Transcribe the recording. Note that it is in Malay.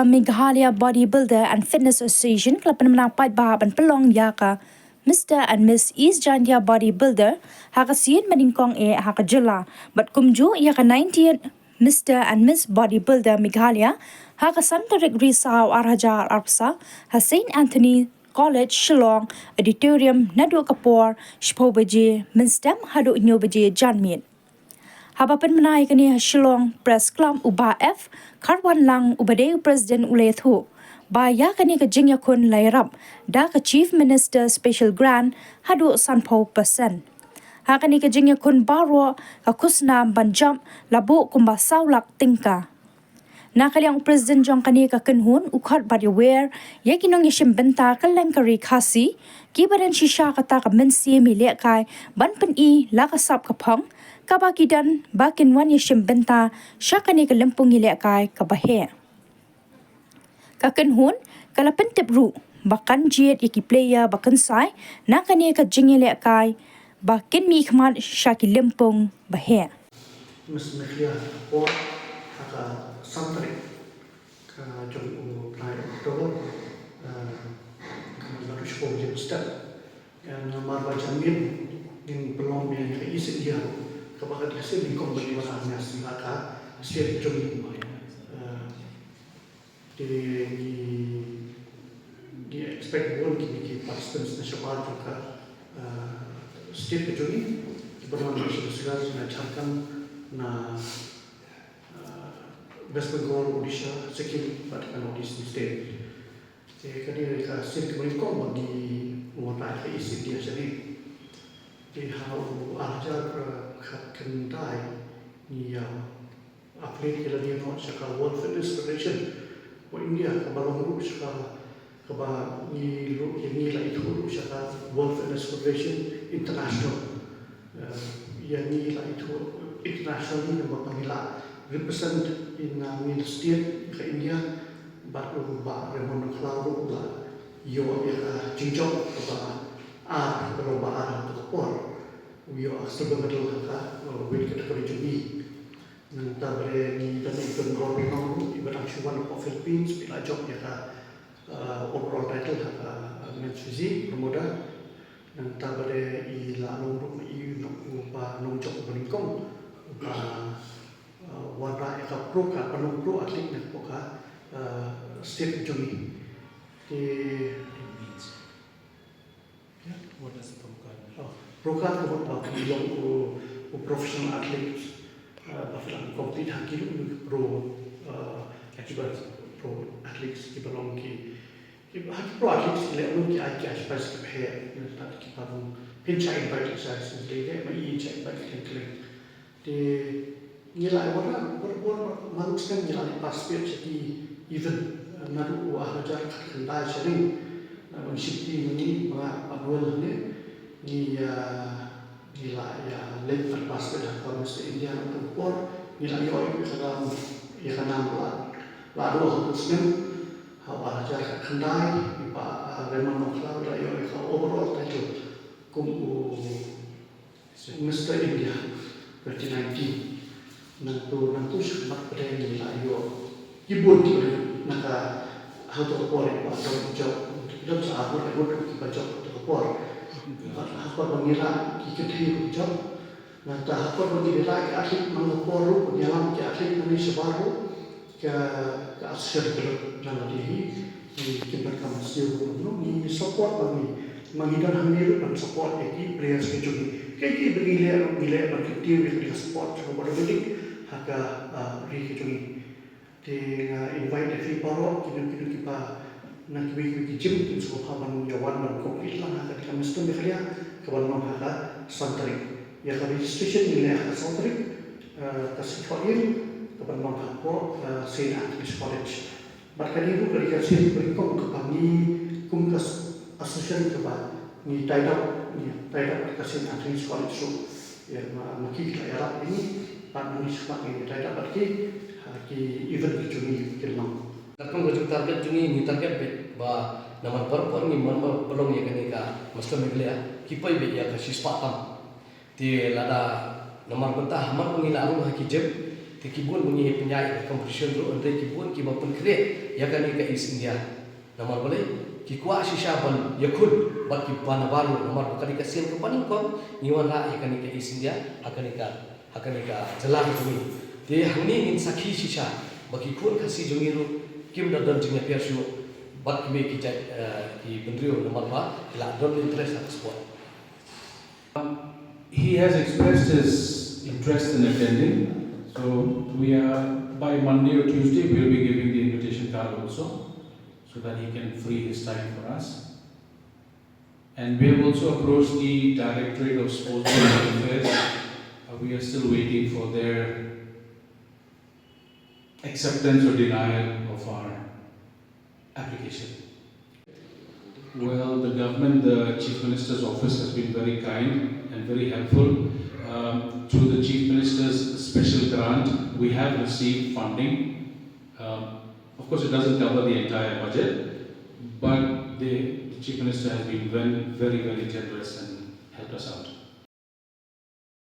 Meghalaya Bodybuilder and Fitness Association kelapan menang pai bahab dan pelong yaka Mr. and Miss East Jandia Bodybuilder haka sien meningkong haka jela but kumju yaka 90th Mr. and Miss Bodybuilder Meghalaya haka Santarik Risau Arhajar Arpsa St. Anthony College Shillong Auditorium Nadu Kapor Shpobaje Minstem Hadu Nyobaje Janmit Habapan menai kini Shillong Press Club Uba F Karwan Lang Ubade President Ulethu Baya kini ke Jingya Kun Lairap Da ke Chief Minister Special Grant Hadu Sanpo Persen Hakani ke Jingya Kun Barwa ke Kusnam Banjam Labu Kumba Saulak Tingka Nakaliang President Jong kani ka kenhun ukhat badiwer yakinong yishim benta kaleng kari khasi kibaran shisha kata ka mensi milek kai ban pen I la ka sap ka phang ka bakidan bakin wan yishim benta syakani ka lempung milek kai ka bahe ka kenhun kala pentep ru bakan jiet yaki player bakan sai nakani ka jingilek kai bakin mi khmat syaki lempung bahe Mas Meghalaya or haka Santarik ke jom Pride Oktober baru sepuluh jam start yang marba jamin in belum yang isi dia kebakat hasil di kompeti warna silaka setiap jom di expect world di participants nasional juga setiap jom ini berlaku sudah mengajarkan na West Bengal, Odisha, Sikkim, Batakan Odisha State. Jadi kadang sirk mereka bagi mengotak isi dia jadi di hal ajar kendai ni atlet kita dia nak cakap World Fitness Federation, India kebalang ru cakap kebal ni ru yang ni lah itu ru cakap World Fitness Federation International. Yang ni lah itu international ni memang panggil represent in Middle State ke India baru ba remon klaru ba yo ya jinjok ba baru ba to por yo asal betul kata win kategori jumi nanti boleh ni dan itu ngorong ngorong ibarat cuman of Philippines bila job ya overall title kata men's physique bermuda nanti boleh ila nongkrong I ba nongkrong peningkong ba warna yang pro ka penuh pro atlet nak poka state jumi di what does pro pro ka tu apa yang professional atlet bahkan kompet hakil pro akibat pro atlet ki belong ki pro atlet ki level ki aja aspek ke he nanti ki parung pinchai bike exercise lege mai chai bike clean di nilai orang manusia nilai passport jadi even naru ahajar kendai sering mengisi ini mengapakan ni nilai level passport kalau mesti India tempur nilai yo kalau ya karena lalu harusnya hawa ahajar kendai pak memang kalau yo kalau overall itu kumu mesti India 2019 nanti semak pada ni lah yo ibu tu nak hal tu apa ni pasal job job sehabis ibu tu baca tu apa apa mengira kita job nanti apa mengira akhir mengukur penyalam akhir Malaysia baru ke asal berjalan di kita kamu ni support kami menghidap hamil dan support lagi players kecil kayak gila berketir di support kepada balik haka rikicungi di invite every paro kita nak bagi gym di sekolah man jawan man komplit lah haka kita mesti Meghalaya kawan man haka Santarik ya registration ni haka Santarik kasih file kawan man haka St. Anthony's College bahkan itu ketika saya berikut ke kami kumkas association kepada ni title St. Anthony's College so ya mungkin kita Arab ini Pak Munisma ini tidak dapat ki event juni kelong. Tapi kalau target juni ni target bet bah nama berpor ni mana belum ya kini ka Mr. Meghalaya kipai bet ya kasih sepatam. Di lada nama betah hamar pengilaru haki jeb te kibun bunyi penyai competition tu ante kibun ki bapun create ya kan ka East India namar boleh ki kwa shisha ban yakun bat ki panabaru namar kali ka sen ko paning ko niwan ra ya kan ka East India akan ka jalan tu te hangni in sakhi shisha baki kun khasi jungi ru kim da dan jinya persu bat ki ki bendrio namar ba la don interest at sport. He has expressed his interest in attending, so we are by Monday or Tuesday we will be giving the invitation card also, so that he can free his time for us. And we have also approached the Directorate of Sports and Affairs. We are still waiting for their acceptance or denial of our application. Well, the government, the Chief Minister's office has been very kind and very helpful. Through the Chief Minister's special grant, we have received funding. Of course, it doesn't cover the entire budget, but the Chief Minister has been very, very generous and helped us out.